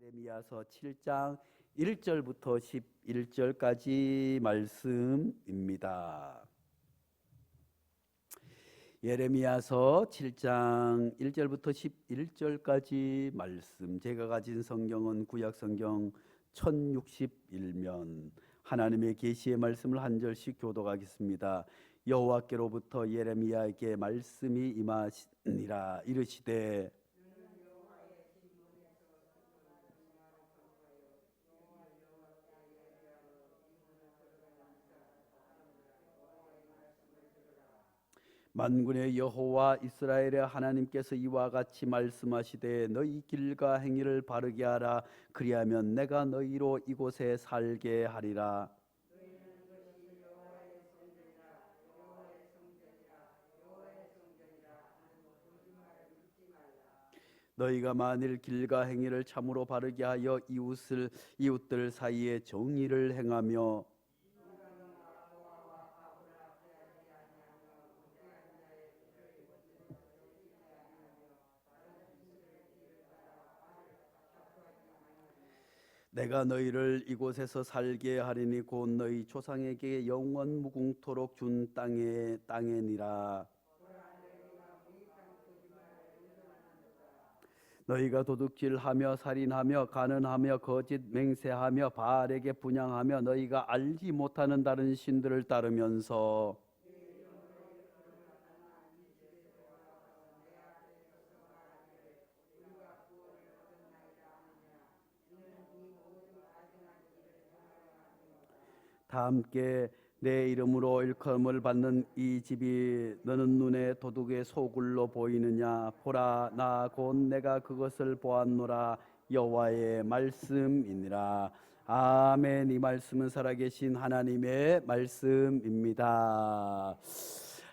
예레미야서 7장 1절부터 11절까지 말씀입니다. 예레미야서 7장 1절부터 11절까지 말씀. 제가 가진 성경은 구약성경 1061면. 하나님의 계시의 말씀을 한 절씩 교독하겠습니다. 여호와께로부터 예레미야에게 말씀이 임하시니라. 이르시되 만군의 여호와 이스라엘의 하나님께서 이와 같이 말씀하시되 너희 길과 행위를 바르게 하라. 그리하면 내가 너희로 이곳에 살게 하리라. 너희가 만일 길과 행위를 참으로 바르게 하여 이웃들 사이에 정의를 행하며 내가 너희를 이곳에서 살게 하리니 곧 너희 조상에게 영원 무궁토록 준 땅에니라. 너희가 도둑질하며 살인하며 간음하며 거짓 맹세하며 바알에게 분향하며 너희가 알지 못하는 다른 신들을 따르면서 다 함께 내 이름으로 일컬음을 받는 이 집이 너는 눈에 도둑의 소굴로 보이느냐? 보라, 나 곧 내가 그것을 보았노라. 여호와의 말씀이니라. 아멘. 이 말씀은 살아계신 하나님의 말씀입니다.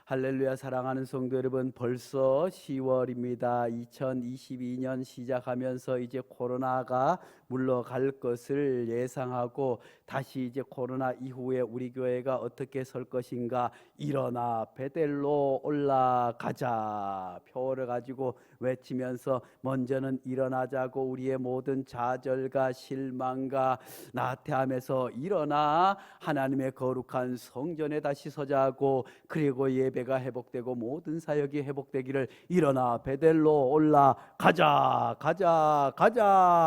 할렐루야. 사랑하는 성도 여러분, 벌써 10월입니다. 2022년 시작하면서 이제 코로나가 물러갈 것을 예상하고 다시 이제 코로나 이후에 우리 교회가 어떻게 설 것인가. 일어나 베델로 올라가자 표를 가지고 외치면서 먼저는 일어나자고 우리의 모든 좌절과 실망과 나태함에서 일어나 하나님의 거룩한 성전에 다시 서자고, 그리고 예배가 회복되고 모든 사역이 회복되기를 일어나 베델로 올라가자 가자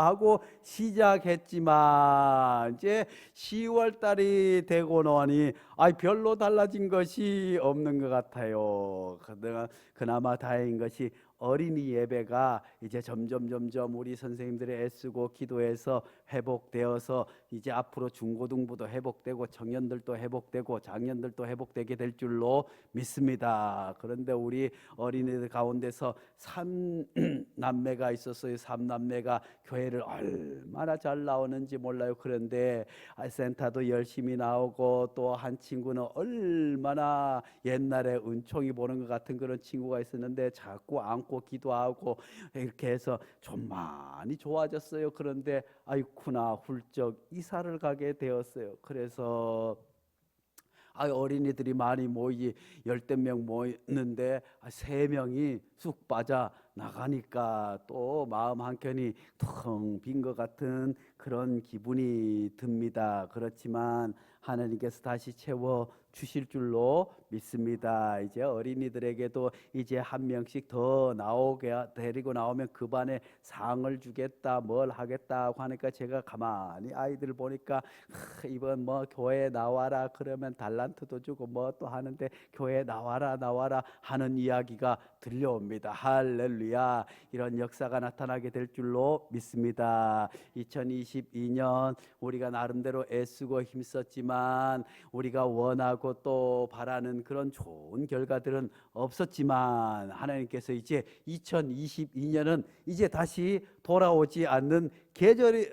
하고 시작했지만 이제 10월 달이 되고 나니 별로 달라진 것이 없는 것 같아요. 그나마 다행인 것이 어린이 예배가 이제 점점 우리 선생님들이 애쓰고 기도해서 회복되어서 이제 앞으로 중고등부도 회복되고 청년들도 회복되고 장년들도 회복되게 될 줄로 믿습니다. 그런데 우리 어린이들 가운데서 3남매가 있었어요. 3남매가 교회를 얼마나 잘 나오는지 몰라요. 그런데 센터도 열심히 나오고 또 한 친구는 얼마나 옛날에 은총이 보는 것 같은 그런 친구가 있었는데 자꾸 안고 기도하고 이렇게 해서 좀 많이 좋아졌어요. 그런데 아이쿠나 훌쩍 이사를 가게 되었어요. 그래서 어린이들이 많이 열댓 명 모였는데 3명이 쑥 빠져 나가니까 또 마음 한켠이 텅 빈 것 같은 그런 기분이 듭니다. 그렇지만 하나님께서 다시 채워 주실 줄로 믿습니다. 이제 어린이들에게도 이제 한 명씩 더 나오게 데리고 나오면 그 반에 상을 주겠다 뭘 하겠다고 하니까 제가 가만히 아이들을 보니까 이번 교회에 나와라 그러면 달란트도 주고 또 하는데 교회에 나와라 하는 이야기가 들려옵니다. 할렐루야. 이런 역사가 나타나게 될 줄로 믿습니다. 2022년 우리가 나름대로 애쓰고 힘썼지만 우리가 원하고 또 바라는 그런 좋은 결과들은 없었지만 하나님께서 이제 2022년은 이제 다시 돌아오지 않는 계절의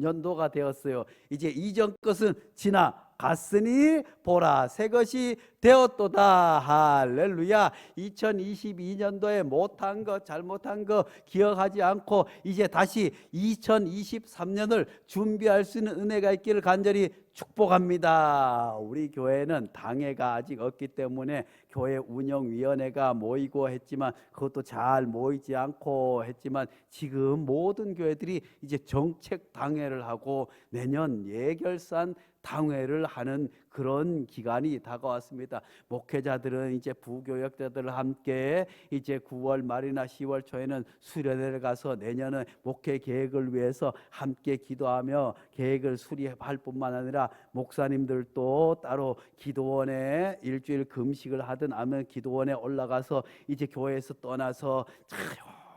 연도가 되었어요. 이제 이전 것은 지나갔으니 보라 새 것이 되었도다. 할렐루야. 2022년도에 못한 것 잘못한 것 기억하지 않고 이제 다시 2023년을 준비할 수 있는 은혜가 있기를 간절히 축복합니다. 우리 교회는 당회가 아직 없기 때문에 교회 운영위원회가 모이고 했지만 그것도 잘 모이지 않고 했지만 지금 모든 교회들이 이제 정책 당회를 하고 내년 예결산 당회를 하는 그런 기간이 다가왔습니다. 목회자들은 이제 부교역자들과 함께 이제 9월 말이나 10월 초에는 수련회를 가서 내년은 목회 계획을 위해서 함께 기도하며 계획을 수립할 뿐만 아니라 목사님들도 따로 기도원에 일주일 금식을 하든 아니면 기도원에 올라가서 이제 교회에서 떠나서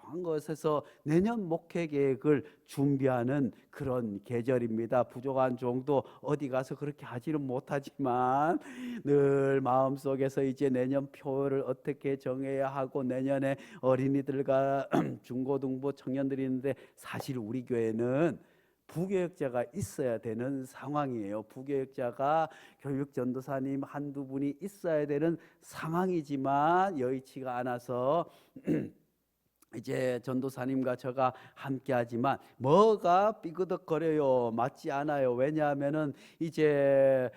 한 것에서 내년 목회 계획을 준비하는 그런 계절입니다. 부족한 종도 어디 가서 그렇게 하지는 못하지만 늘 마음속에서 이제 내년 표를 어떻게 정해야 하고 내년에 어린이들과 중고등부 청년들이 있는데 사실 우리 교회는 부교역자가 있어야 되는 상황이에요. 부교역자가 교육전도사님 한두 분이 있어야 되는 상황이지만 여의치가 않아서 이제 전도사님과 저가 함께하지만 뭐가 삐그덕거려요. 맞지 않아요. 왜냐하면은 이제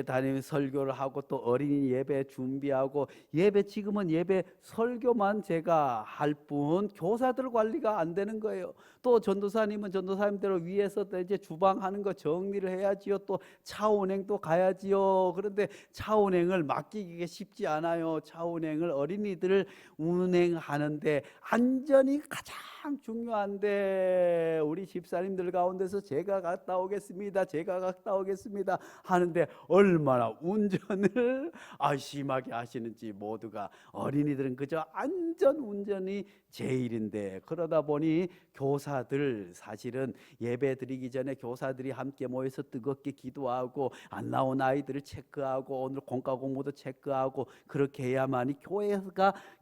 담임 설교를 하고 또 어린이 예배 준비하고 예배 지금은 예배 설교만 제가 할 뿐 교사들 관리가 안 되는 거예요. 또 전도사님은 전도사님대로 위에서 또 이제 주방하는 거 정리를 해야지요. 또 차운행도 가야지요. 그런데 차운행을 맡기기가 쉽지 않아요. 차운행을 어린이들을 운행하는데 안전이 가장 중요한데 우리 집사님들 가운데서 제가 갔다 오겠습니다. 제가 갔다 오겠습니다 하는데 얼마나 운전을 심하게 하시는지 모두가 어린이들은 그저 안전 운전이 제일인데 그러다 보니 교사들 사실은 예배 드리기 전에 교사들이 함께 모여서 뜨겁게 기도하고 안 나온 아이들을 체크하고 오늘 공과 공부도 체크하고 그렇게 해야만이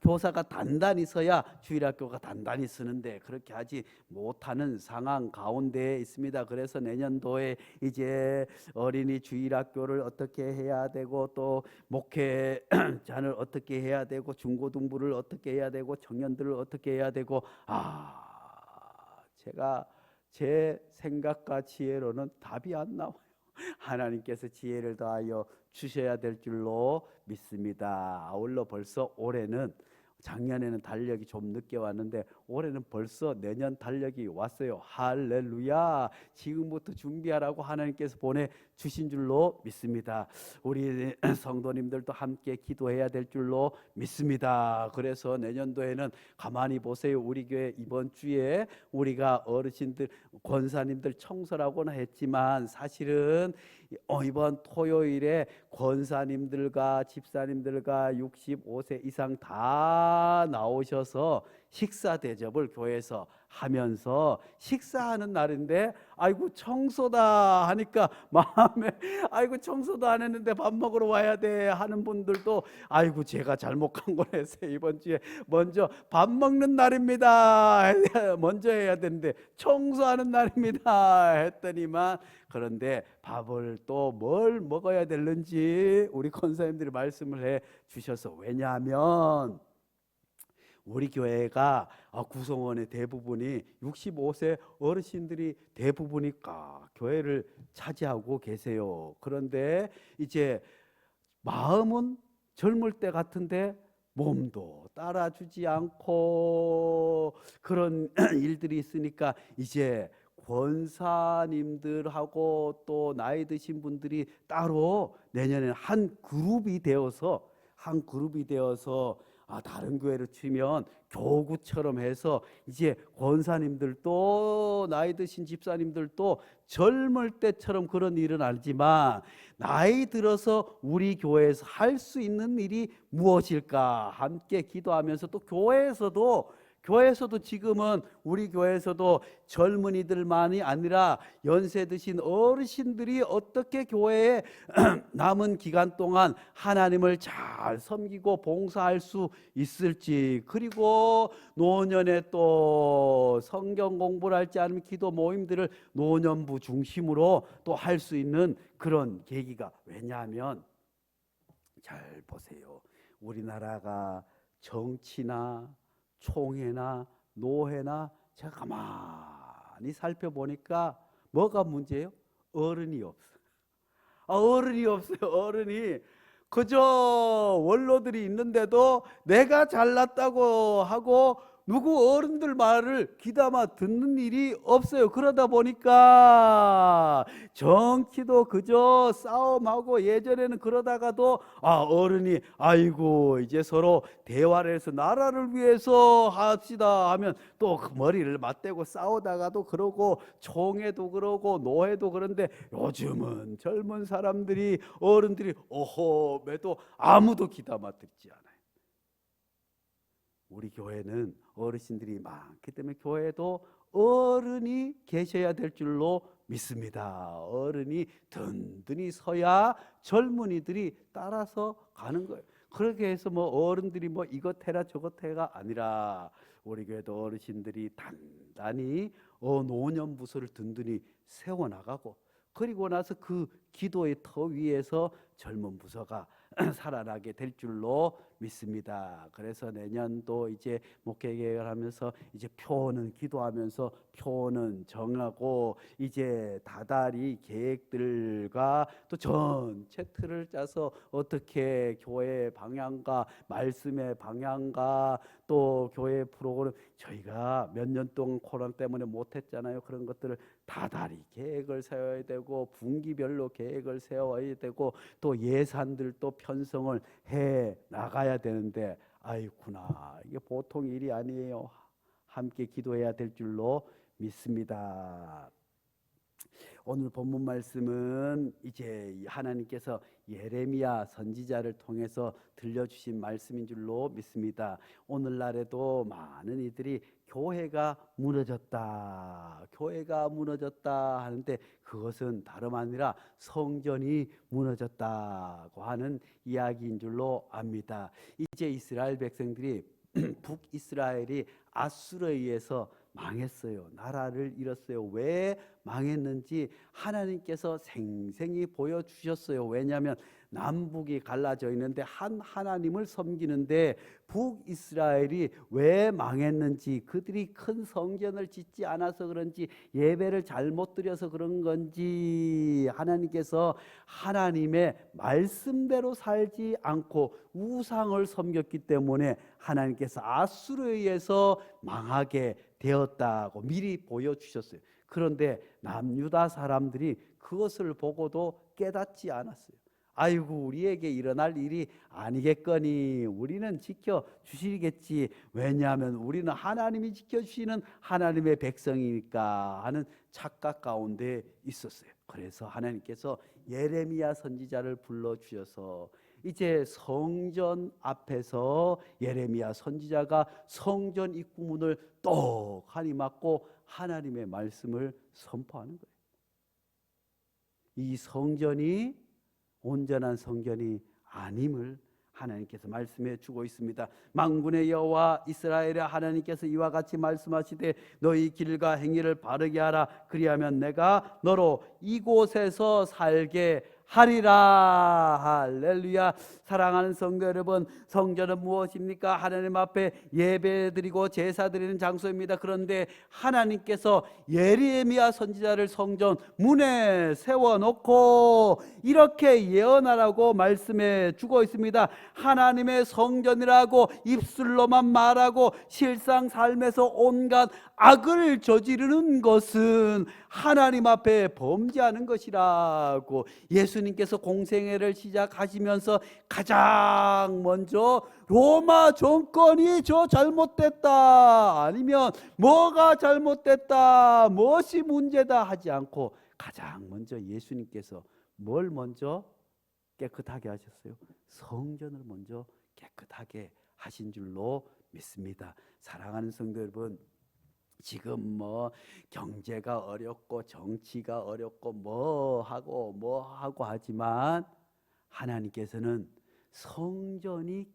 교사가 단단히 서야 주일학교가 단단히 쓰는데 그렇게 하지 못하는 상황 가운데 있습니다. 그래서 내년도에 이제 어린이 주일학교를 어떻게 해야 되고 또 목회자를 어떻게 해야 되고 중고등부를 어떻게 해야 되고 청년들을 어떻게 해야 되고 제가 제 생각과 지혜로는 답이 안 나와요. 하나님께서 지혜를 더하여 주셔야 될 줄로 믿습니다. 아울러 벌써 올해는 작년에는 달력이 좀 늦게 왔는데 올해는 벌써 내년 달력이 왔어요. 할렐루야. 지금부터 준비하라고 하나님께서 보내주신 줄로 믿습니다. 우리 성도님들도 함께 기도해야 될 줄로 믿습니다. 그래서 내년도에는 가만히 보세요. 우리 교회 이번 주에 우리가 어르신들 권사님들 청소라고는 했지만 사실은 이번 토요일에 권사님들과 집사님들과 65세 이상 다 나오셔서 식사 대접을 교회에서 하면서 식사하는 날인데 아이고 청소다 하니까 마음에 아이고 청소도 안 했는데 밥 먹으러 와야 돼 하는 분들도 아이고 제가 잘못 간 거라서 이번 주에 먼저 밥 먹는 날입니다 먼저 해야 되는데 청소하는 날입니다 했더니만 그런데 밥을 또 뭘 먹어야 되는지 우리 권사님들이 말씀을 해 주셔서 왜냐하면 우리 교회가 구성원의 대부분이 65세 어르신들이 대부분이 교회를 차지하고 계세요. 그런데 이제 마음은 젊을 때 같은데 몸도 따라주지 않고 그런 일들이 있으니까 이제 권사님들하고 또 나이 드신 분들이 따로 내년에는 한 그룹이 되어서 다른 교회로 치면 교구처럼 해서 이제 권사님들도 나이 드신 집사님들도 젊을 때처럼 그런 일은 아니지만 나이 들어서 우리 교회에서 할 수 있는 일이 무엇일까 함께 기도하면서 또 교회에서도 지금은 우리 교회에서도 젊은이들만이 아니라 연세 드신 어르신들이 어떻게 교회에 남은 기간 동안 하나님을 잘 섬기고 봉사할 수 있을지 그리고 노년에 또 성경 공부를 할지 아니면 기도 모임들을 노년부 중심으로 또 할 수 있는 그런 계기가 왜냐하면 잘 보세요. 우리나라가 정치나 총회나 노회나 제가 가만히 살펴보니까 뭐가 문제예요? 어른이 없어요. 어른이 없어요. 어른이 그저 원로들이 있는데도 내가 잘났다고 하고 누구 어른들 말을 귀담아 듣는 일이 없어요. 그러다 보니까 정치도 그저 싸움하고, 예전에는 그러다가도 어른이 아이고 이제 서로 대화를 해서 나라를 위해서 합시다 하면 또 그 머리를 맞대고 싸우다가도 그러고, 총회도 그러고 노회도 그런데, 요즘은 젊은 사람들이, 어른들이 어허 매도 아무도 귀담아 듣지 않아요. 우리 교회는 어르신들이 많기 때문에 교회도 어른이 계셔야 될 줄로 믿습니다. 어른이 든든히 서야 젊은이들이 따라서 가는 거예요. 그렇게 해서 뭐 어른들이 뭐 이것 해라 저것 해가 아니라, 우리 교회도 어르신들이 단단히 노년 부서를 든든히 세워나가고, 그리고 나서 그 기도의 터 위에서 젊은 부서가 살아나게 될 줄로 믿습니다. 그래서 내년도 이제 목회 계획을 하면서 이제 표는 기도하면서 표는 정하고, 이제 다달이 계획들과 또 전체 틀을 짜서 어떻게 교회 방향과 말씀의 방향과 또 교회 프로그램, 저희가 몇 년 동안 코로나 때문에 못했잖아요. 그런 것들을 다달이 계획을 세워야 되고, 분기별로 계획을 세워야 되고, 또 예산들도 편성을 해 나가야 되는데, 아이구나, 이게 보통 일이 아니에요. 함께 기도해야 될 줄로 믿습니다. 오늘 본문 말씀은 이제 하나님께서 예레미야 선지자를 통해서 들려주신 말씀인 줄로 믿습니다. 오늘날에도 많은 이들이 교회가 무너졌다, 교회가 무너졌다 하는데, 그것은 다름 아니라 성전이 무너졌다고 하는 이야기인 줄로 압니다. 이제 이스라엘 백성들이 북이스라엘이 아수르에 의해서 망했어요. 나라를 잃었어요. 왜 망했는지 하나님께서 생생히 보여주셨어요. 왜냐하면 남북이 갈라져 있는데 한 하나님을 섬기는데, 북이스라엘이 왜 망했는지, 그들이 큰 성전을 짓지 않아서 그런지, 예배를 잘못 드려서 그런 건지, 하나님께서 하나님의 말씀대로 살지 않고 우상을 섬겼기 때문에 하나님께서 아수르에 의해서 망하게 되었다고 미리 보여주셨어요. 그런데 남유다 사람들이 그것을 보고도 깨닫지 않았어요. 아이고, 우리에게 일어날 일이 아니겠거니, 우리는 지켜주시겠지, 왜냐하면 우리는 하나님이 지켜주시는 하나님의 백성이니까 하는 착각 가운데 있었어요. 그래서 하나님께서 예레미야 선지자를 불러주셔서 이제 성전 앞에서 예레미야 선지자가 성전 입구문을 떡하니 막고 하나님의 말씀을 선포하는 거예요. 이 성전이 온전한 성전이 아님을 하나님께서 말씀해 주고 있습니다. 만군의 여호와 이스라엘의 하나님께서 이와 같이 말씀하시되, 너희 길과 행위를 바르게 하라. 그리하면 내가 너로 이곳에서 살게 하리라. 할렐루야. 사랑하는 성도 여러분, 성전은 무엇입니까? 하나님 앞에 예배드리고 제사드리는 장소입니다. 그런데 하나님께서 예레미야 선지자를 성전 문에 세워놓고 이렇게 예언하라고 말씀해 주고 있습니다. 하나님의 성전이라고 입술로만 말하고 실상 삶에서 온갖 악을 저지르는 것은 하나님 앞에 범죄하는 것이라고 예수님께서 공생애를 시작하시면서 가장 먼저 로마 정권이 저 잘못됐다, 아니면 뭐가 잘못됐다, 무엇이 문제다 하지 않고 가장 먼저 예수님께서 뭘 먼저 깨끗하게 하셨어요? 성전을 먼저 깨끗하게 하신 줄로 믿습니다. 사랑하는 성도 여러분, 지금 뭐 경제가 어렵고 정치가 어렵고 뭐 하고 하지만 하나님께서는 성전이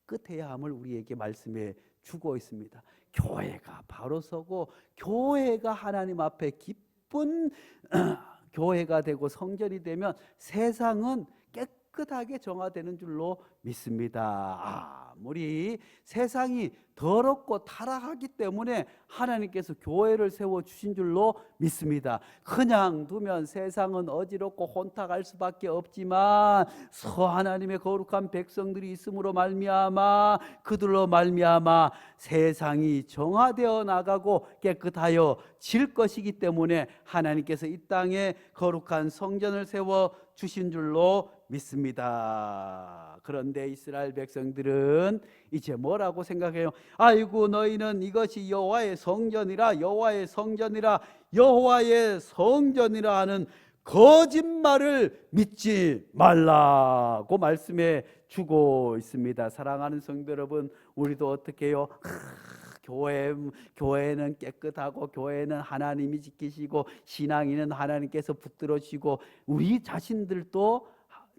깨끗해야 함을 우리에게 말씀해 주고 있습니다. 교회가 바로 서고 교회가 하나님 앞에 기쁜 교회가 되고 성전이 되면 세상은 깨끗하게 정화되는 줄로 믿습니다. 아무리 세상이 더럽고 타락하기 때문에 하나님께서 교회를 세워주신 줄로 믿습니다. 그냥 두면 세상은 어지럽고 혼탁할 수밖에 없지만 하나님의 거룩한 백성들이 있음으로 말미암아 그들로 말미암아 세상이 정화되어 나가고 깨끗하여 질 것이기 때문에 하나님께서 이 땅에 거룩한 성전을 세워 주신 줄로 믿습니다. 그런데 이스라엘 백성들은 이제 뭐라고 생각해요? 아이고 너희는 이것이 여호와의 성전이라 여호와의 성전이라 여호와의 성전이라 하는 거짓말을 믿지 말라고 말씀해 주고 있습니다. 사랑하는 성도 여러분, 우리도 어떻게 해요? 교회는 깨끗하고 교회는 하나님이 지키시고 신앙인은 하나님께서 붙들어 주시고 우리 자신들도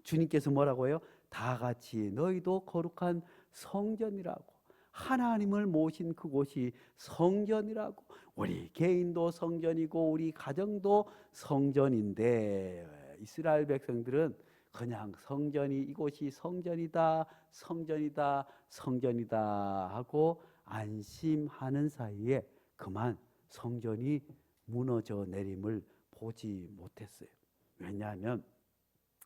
주님께서 뭐라고 해요? 다 같이 너희도 거룩한 성전이라고, 하나님을 모신 그곳이 성전이라고, 우리 개인도 성전이고 우리 가정도 성전인데 이스라엘 백성들은 그냥 성전이 이곳이 성전이다 성전이다 성전이다 하고 안심하는 사이에 그만 성전이 무너져 내림을 보지 못했어요. 왜냐하면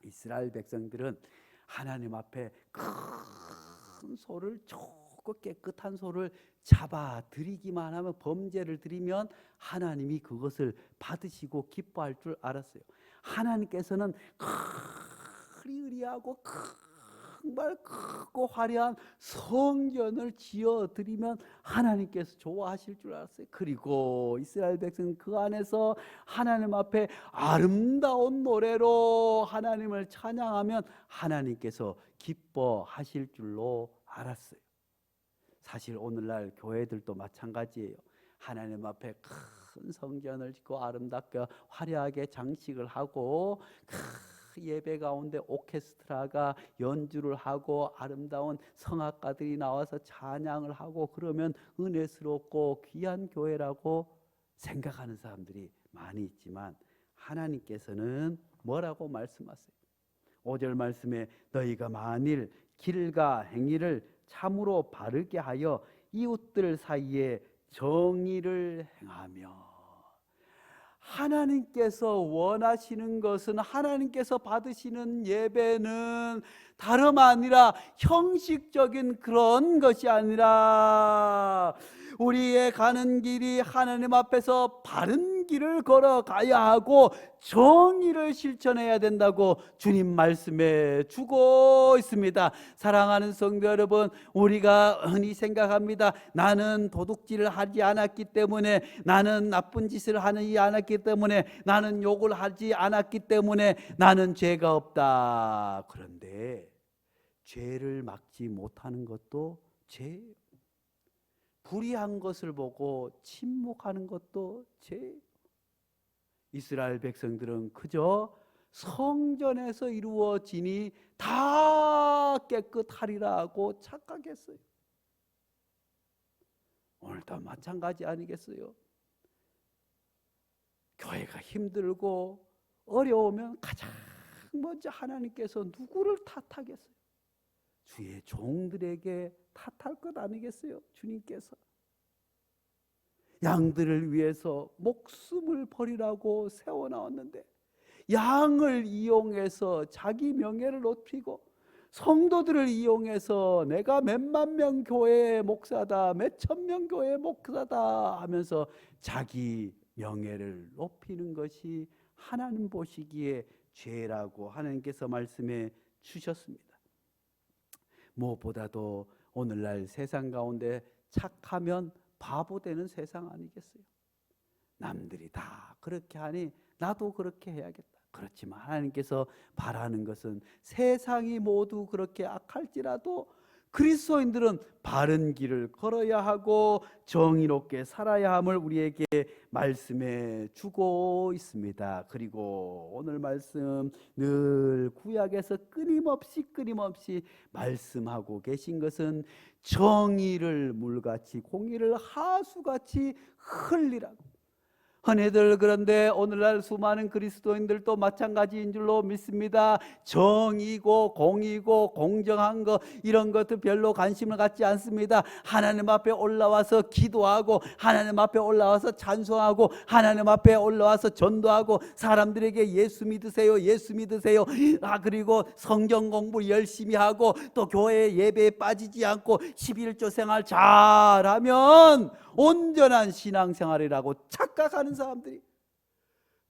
이스라엘 백성들은 하나님 앞에 큰 소를, 좋고 깨끗한 소를 잡아 드리기만 하면, 범죄를 드리면 하나님이 그것을 받으시고 기뻐할 줄 알았어요. 하나님께서는 의리하고 정말 크고 화려한 성전을 지어 드리면 하나님께서 좋아하실 줄 알았어요. 그리고 이스라엘 백성은 그 안에서 하나님 앞에 아름다운 노래로 하나님을 찬양하면 하나님께서 기뻐하실 줄로 알았어요. 사실 오늘날 교회들도 마찬가지예요. 하나님 앞에 큰 성전을 짓고 아름답게 화려하게 장식을 하고 예배 가운데 오케스트라가 연주를 하고 아름다운 성악가들이 나와서 찬양을 하고 그러면 은혜스럽고 귀한 교회라고 생각하는 사람들이 많이 있지만 하나님께서는 뭐라고 말씀하세요? 5절 말씀에 너희가 만일 길과 행위를 참으로 바르게 하여 이웃들 사이에 정의를 행하며, 하나님께서 원하시는 것은, 하나님께서 받으시는 예배는 다름 아니라 형식적인 그런 것이 아니라 우리의 가는 길이 하나님 앞에서 바른 길을 걸어가야 하고 정의를 실천해야 된다고 주님 말씀해 주고 있습니다. 사랑하는 성도 여러분, 우리가 흔히 생각합니다. 나는 도둑질을 하지 않았기 때문에, 나는 나쁜 짓을 하지 않았기 때문에, 나는 욕을 하지 않았기 때문에 나는 죄가 없다. 그런데 죄를 막지 못하는 것도 죄예요. 불의한 것을 보고 침묵하는 것도 죄예요. 이스라엘 백성들은 그저 성전에서 이루어지니 다 깨끗하리라 하고 착각했어요. 오늘도 마찬가지 아니겠어요? 교회가 힘들고 어려우면 가장 먼저 하나님께서 누구를 탓하겠어요? 주의 종들에게 탓할 것 아니겠어요? 주님께서 양들을 위해서 목숨을 버리라고 세워나왔는데 양을 이용해서 자기 명예를 높이고 성도들을 이용해서 내가 몇만 명 교회의 목사다, 몇천 명 교회의 목사다 하면서 자기 명예를 높이는 것이 하나님 보시기에 죄라고 하나님께서 말씀해 주셨습니다. 무엇보다도 오늘날 세상 가운데 착하면 바보 되는 세상 아니겠어요? 남들이 다 그렇게 하니 나도 그렇게 해야겠다. 그렇지만 하나님께서 바라는 것은 세상이 모두 그렇게 악할지라도 그리스도인들은 바른 길을 걸어야 하고 정의롭게 살아야 함을 우리에게 말씀해 주고 있습니다. 그리고 오늘 말씀 늘 구약에서 끊임없이 말씀하고 계신 것은 정의를 물같이 공의를 하수같이 흘리라고, 흔히들 그런데 오늘날 수많은 그리스도인들도 마찬가지인 줄로 믿습니다. 정의고 공의고 공정한 거 이런 것도 별로 관심을 갖지 않습니다. 하나님 앞에 올라와서 기도하고 하나님 앞에 올라와서 찬송하고 하나님 앞에 올라와서 전도하고 사람들에게 예수 믿으세요 예수 믿으세요 그리고 성경 공부 열심히 하고 또 교회 예배에 빠지지 않고 11조 생활 잘하면 온전한 신앙생활이라고 착각하는 사람들이,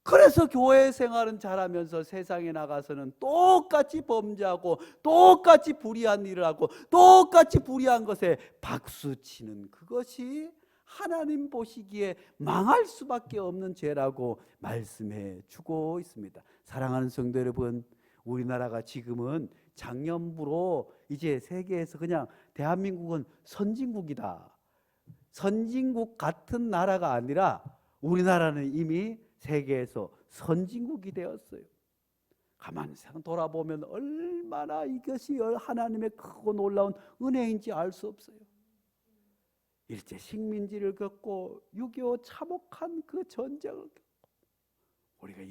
그래서 교회 생활은 잘하면서 세상에 나가서는 똑같이 범죄하고 똑같이 불의한 일을 하고 똑같이 불의한 것에 박수치는 그것이 하나님 보시기에 망할 수밖에 없는 죄라고 말씀해 주고 있습니다. 사랑하는 성도 여러분, 우리나라가 지금은 작년부로 이제 세계에서 그냥 대한민국은 선진국이다, 선진국 같은 나라가 아니라 우리나라는 이미 세계에서 선진국이 되었어요. 가만히 돌아보면 얼마나 이것이 하나님의 크고 놀라운 은혜인지 알 수 없어요. 일제 식민지를 겪고 6.25 참혹한 그 전쟁을 겪고, 우리가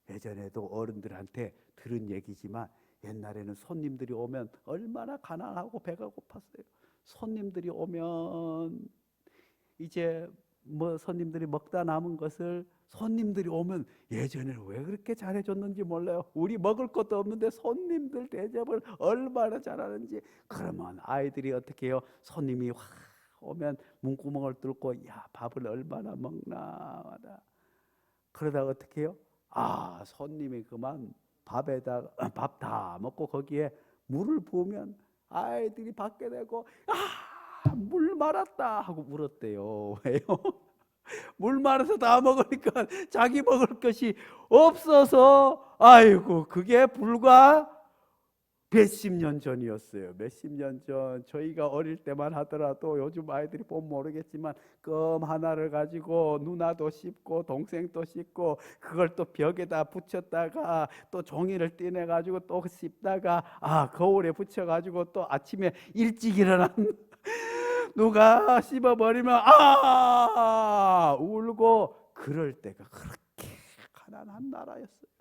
예전에도 어른들한테 들은 얘기지만 옛날에는 손님들이 오면 얼마나 가난하고 배가 고팠어요. 손님들이 오면 이제 손님들이 먹다 남은 것을 손님들이 오면 예전에는 왜 그렇게 잘해줬는지 몰라요. 우리 먹을 것도 없는데 손님들 대접을 얼마나 잘하는지. 그러면 아이들이 어떻게 해요? 손님이 확 오면 문구멍을 뚫고 야 밥을 얼마나 먹나. 그러다가 어떻게 해요? 손님이 그만 밥에다가 밥 다 먹고 거기에 물을 부으면 아이들이 밖에 내고 물 말았다 하고 울었대요. 왜요? 물 말아서 다 먹으니까 자기 먹을 것이 없어서, 아이고 그게 불과 몇십 년 전이었어요. 몇십 년 전. 저희가 어릴 때만 하더라도 요즘 아이들이 보면 모르겠지만 껌 하나를 가지고 누나도 씹고 동생도 씹고 그걸 또 벽에다 붙였다가 또 종이를 떼내 가지고 또 씹다가 거울에 붙여 가지고 또 아침에 일찍 일어난 누가 씹어버리면 울고, 그럴 때가 그렇게 가난한 나라였어요.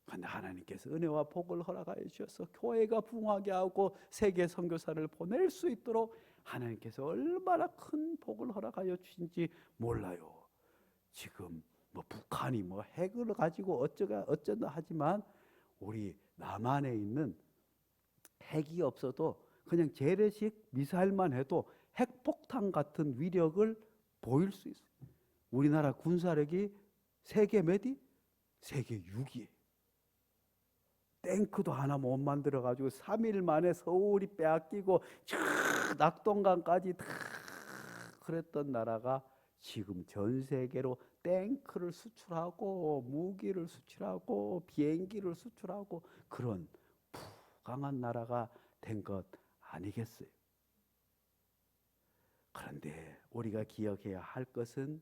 그런데 하나님께서 은혜와 복을 허락하여 주셔서 교회가 부흥하게 하고 세계 선교사를 보낼 수 있도록 하나님께서 얼마나 큰 복을 허락하여 주신지 몰라요. 지금 북한이 핵을 가지고 어쩐다 하지만 우리 남한에 있는 핵이 없어도 그냥 재래식 미사일만 해도 핵폭탄 같은 위력을 보일 수 있어요. 우리나라 군사력이 세계 몇위? 세계 6위예요. 탱크도 하나 못 만들어 가지고 3일 만에 서울이 빼앗기고 낙동강까지 다 그랬던 나라가 지금 전 세계로 탱크를 수출하고 무기를 수출하고 비행기를 수출하고 그런 강한 나라가 된 것 아니겠어요? 그런데 우리가 기억해야 할 것은,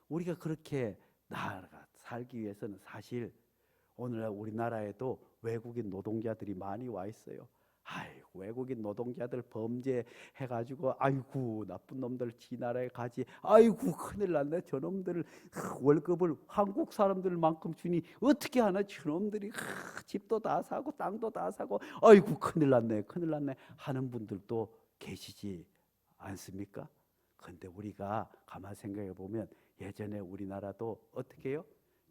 우리가 그렇게 나아가 살기 위해서는 사실 오늘날 우리나라에도 외국인 노동자들이 많이 와 있어요. 외국인 노동자들 범죄해가지고 아이고 나쁜 놈들 지 나라에 가지, 아이고 큰일 났네, 저놈들 월급을 한국 사람들만큼 주니 어떻게 하나, 저놈들이 집도 다 사고 땅도 다 사고 아이고 큰일 났네 하는 분들도 계시지 않습니까? 그런데 우리가 가만 생각해 보면 예전에 우리나라도 어떻게 해요?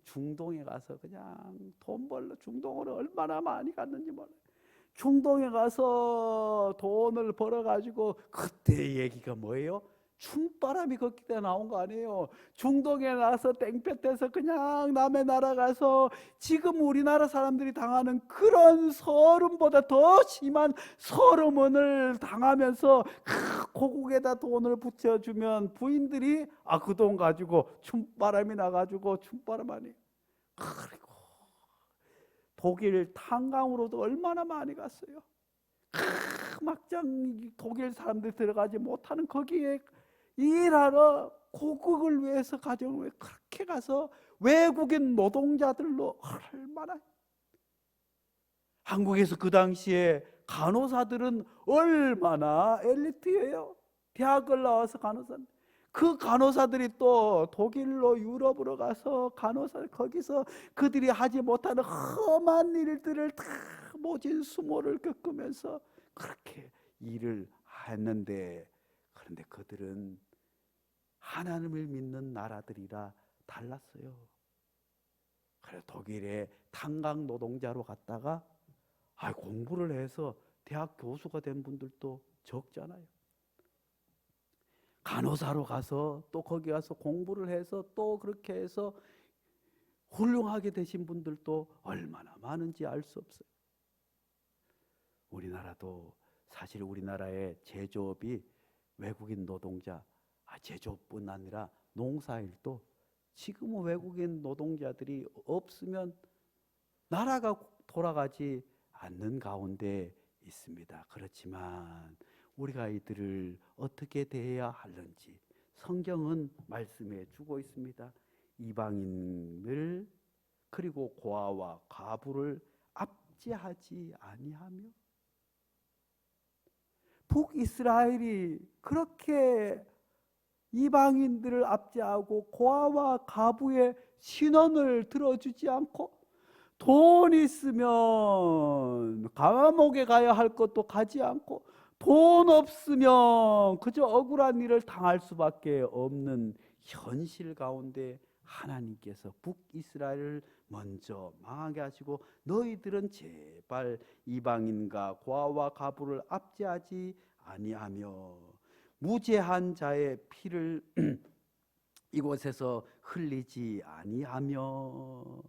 중동에 가서 그냥 돈 벌러 중동으로 얼마나 많이 갔는지 몰라요. 중동에 가서 돈을 벌어가지고, 그때 얘기가 뭐예요? 춤바람이 걷기 때 나온 거 아니에요. 중동에 나서 땡볕에서 그냥 남의 나라 가서 지금 우리나라 사람들이 당하는 그런 서름보다 더 심한 서름을 당하면서 고국에다 돈을 붙여주면 부인들이 그 돈 가지고 춤바람이 나가지고 춤바람 아니에요. 그리고 독일 탄강으로도 얼마나 많이 갔어요. 막장 독일 사람들 들어가지 못하는 거기에 일하러 고국을 위해서 가정을 그렇게 가서 외국인 노동자들로 얼마나. 한국에서 그 당시에 간호사들은 얼마나 엘리트예요. 대학을 나와서 간호사. 그 간호사들이 또 독일로 유럽으로 가서 간호사 거기서 그들이 하지 못하는 험한 일들을 다 모진 수모를 겪으면서 그렇게 일을 했는데, 그런데 그들은 하나님을 믿는 나라들이라 달랐어요. 그래서 독일에 탄광 노동자로 갔다가 공부를 해서 대학 교수가 된 분들도 적잖아요. 간호사로 가서 또 거기 가서 공부를 해서 또 그렇게 해서 훌륭하게 되신 분들도 얼마나 많은지 알 수 없어요. 우리나라도 사실 우리나라의 제조업이 외국인 노동자, 제조업뿐 아니라 농사일도 지금은 외국인 노동자들이 없으면 나라가 돌아가지 않는 가운데 있습니다. 그렇지만 우리가 이들을 어떻게 대해야 하는지 성경은 말씀해 주고 있습니다. 이방인을 그리고 고아와 과부를 압제하지 아니하며, 북이스라엘이 그렇게 이방인들을 압제하고 고아와 과부의 신원을 들어주지 않고, 돈 있으면 감옥에 가야 할 것도 가지 않고, 돈 없으면 그저 억울한 일을 당할 수밖에 없는 현실 가운데 하나님께서 북이스라엘을 먼저 망하게 하시고, 너희들은 제발 이방인과 고아와 과부를 압제하지 아니하며 무죄한 자의 피를 이곳에서 흘리지 아니하며.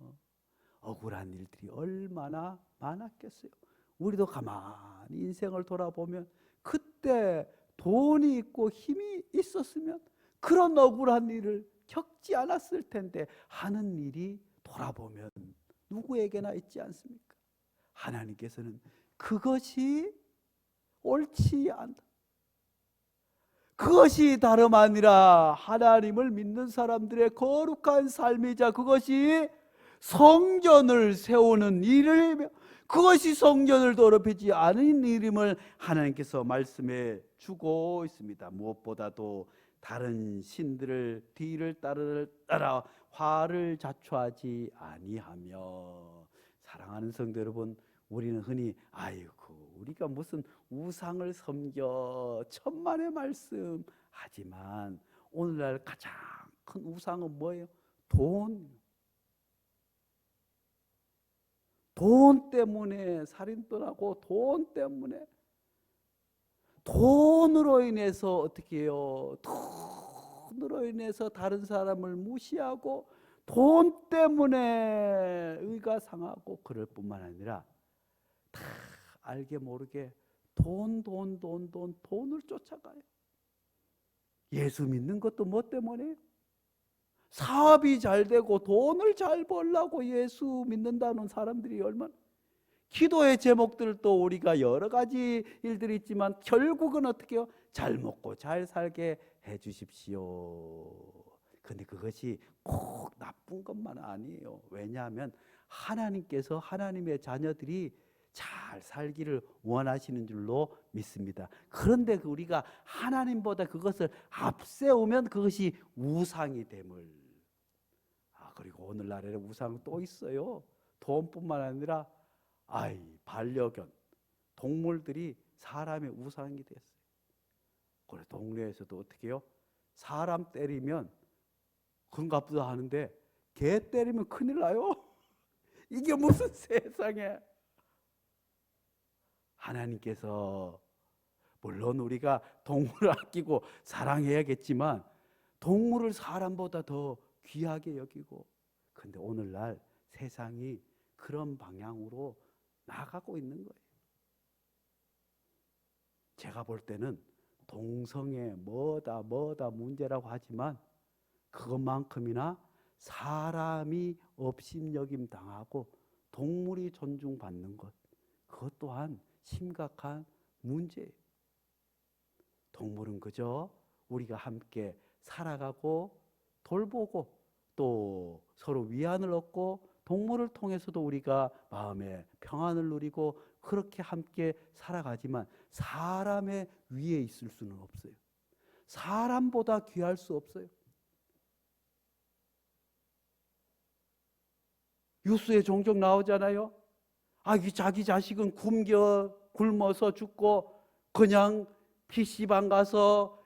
억울한 일들이 얼마나 많았겠어요. 우리도 가만히 인생을 돌아보면 그때 돈이 있고 힘이 있었으면 그런 억울한 일을 겪지 않았을 텐데, 하는 일이 돌아보면 누구에게나 있지 않습니까? 하나님께서는 그것이 옳지 않다. 그것이 다름 아니라 하나님을 믿는 사람들의 거룩한 삶이자 그것이 성전을 세우는 일이며, 그것이 성전을 더럽히지 않은 일임을 하나님께서 말씀해 주고 있습니다. 무엇보다도 다른 신들을 뒤를 따라 화를 자초하지 아니하며. 사랑하는 성도 여러분, 우리는 흔히 우리가 무슨 우상을 섬겨, 천만의 말씀 하지만 오늘날 가장 큰 우상은 뭐예요? 돈 때문에 살인도 하고, 돈으로 인해서 어떻게 해요? 돈으로 인해서 다른 사람을 무시하고, 돈 때문에 의가 상하고, 그럴 뿐만 아니라 다 알게 모르게 돈을 쫓아가요. 예수 믿는 것도 뭐 때문에요? 사업이 잘 되고 돈을 잘 벌려고 예수 믿는다는 사람들이 얼마나. 기도의 제목들도 우리가 여러 가지 일들이 있지만 결국은 어떻게 해요? 잘 먹고 잘 살게 해 주십시오. 근데 그것이 꼭 나쁜 것만 아니에요. 왜냐하면 하나님께서 하나님의 자녀들이 잘 살기를 원하시는 줄로 믿습니다. 그런데 우리가 하나님보다 그것을 앞세우면 그것이 우상이 됨을. 그리고 오늘날에는 우상 또 있어요. 돈뿐만 아니라 반려견, 동물들이 사람의 우상이 됐어요. 그래, 동네에서도 어떻게 해요? 사람 때리면 금갑도 하는데 개 때리면 큰일 나요. 이게 무슨 세상에. 하나님께서 물론 우리가 동물을 아끼고 사랑해야겠지만 동물을 사람보다 더 귀하게 여기고, 근데 오늘날 세상이 그런 방향으로 나가고 있는 거예요. 제가 볼 때는 동성애 뭐다 문제라고 하지만 그것만큼이나 사람이 업신여김 당하고 동물이 존중받는 것, 그것 또한 심각한 문제예요. 동물은 그저 우리가 함께 살아가고 돌보고 또 서로 위안을 얻고, 동물을 통해서도 우리가 마음의 평안을 누리고 그렇게 함께 살아가지만 사람의 위에 있을 수는 없어요. 사람보다 귀할 수 없어요. 뉴스에 종종 나오잖아요. 자기 자식은 굶어서 죽고 그냥 PC방 가서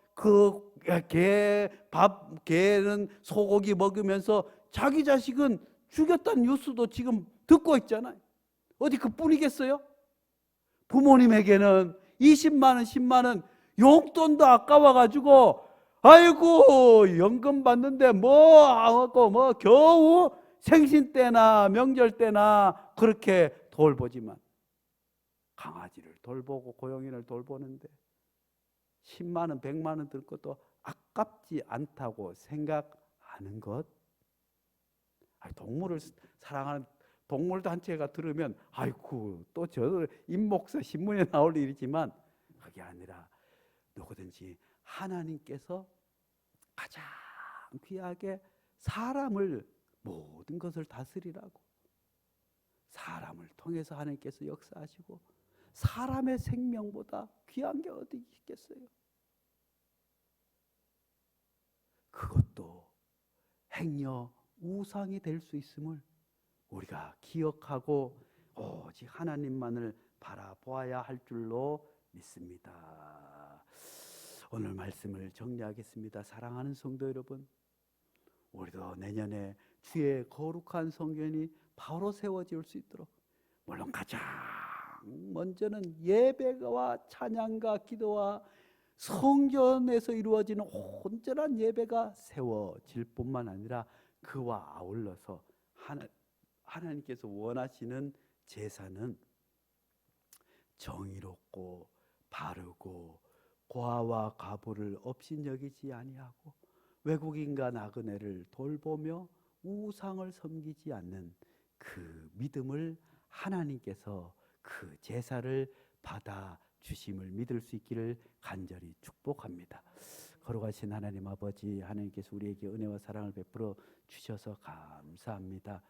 개는 소고기 먹으면서 자기 자식은 죽였다는 뉴스도 지금 듣고 있잖아요. 어디 그뿐이겠어요? 부모님에게는 20만 원, 10만 원 용돈도 아까워가지고 아이고 연금 받는데 뭐 겨우 생신 때나 명절 때나 그렇게 돌보지만 강아지를 돌보고 고양이를 돌보는데 10만 원, 100만 원 들 것도 아깝지 않다고 생각하는 것. 동물을 사랑하는 동물 단체가 들으면 아이고 또 저 임목서 신문에 나올 일이지만 그게 아니라 누구든지 하나님께서 가장 귀하게 사람을 모든 것을 다스리라고 사람을 통해서 하나님께서 역사하시고 사람의 생명보다 귀한 게 어디 있겠어요? 그것도 행여 우상이 될 수 있음을 우리가 기억하고 오직 하나님만을 바라보아야 할 줄로 믿습니다. 오늘 말씀을 정리하겠습니다. 사랑하는 성도 여러분, 우리도 내년에 주의 거룩한 성전이 바로 세워질 수 있도록 물론 가장 먼저는 예배와 찬양과 기도와 성전에서 이루어지는 온전한 예배가 세워질 뿐만 아니라 그와 아울러서 하나님께서 원하시는 제사는 정의롭고 바르고 고아와 과부를 업신여기지 아니하고 외국인과 나그네를 돌보며 우상을 섬기지 않는 그 믿음을 하나님께서 그 제사를 받아 주심을 믿을 수 있기를 간절히 축복합니다. 거룩하신 하나님 아버지, 하나님께서 우리에게 은혜와 사랑을 베풀어 주셔서 감사합니다.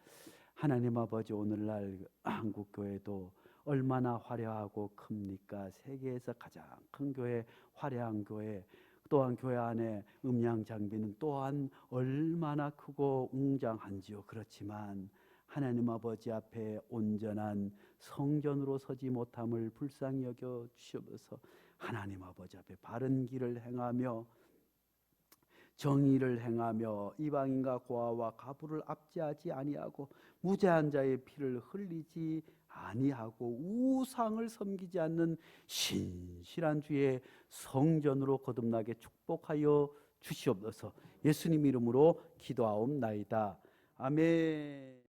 하나님 아버지, 오늘날 한국교회도 얼마나 화려하고 큽니까? 세계에서 가장 큰 교회, 화려한 교회, 또한 교회 안에 음향 장비는 또한 얼마나 크고 웅장한지요. 그렇지만 하나님 아버지 앞에 온전한 성전으로 서지 못함을 불쌍히 여겨 주시옵소서. 하나님 아버지 앞에 바른 길을 행하며 정의를 행하며 이방인과 고아와 과부를 압제하지 아니하고 무죄한 자의 피를 흘리지 아니하고 우상을 섬기지 않는 신실한 주의 성전으로 거듭나게 축복하여 주시옵소서. 예수님 이름으로 기도하옵나이다. 아멘.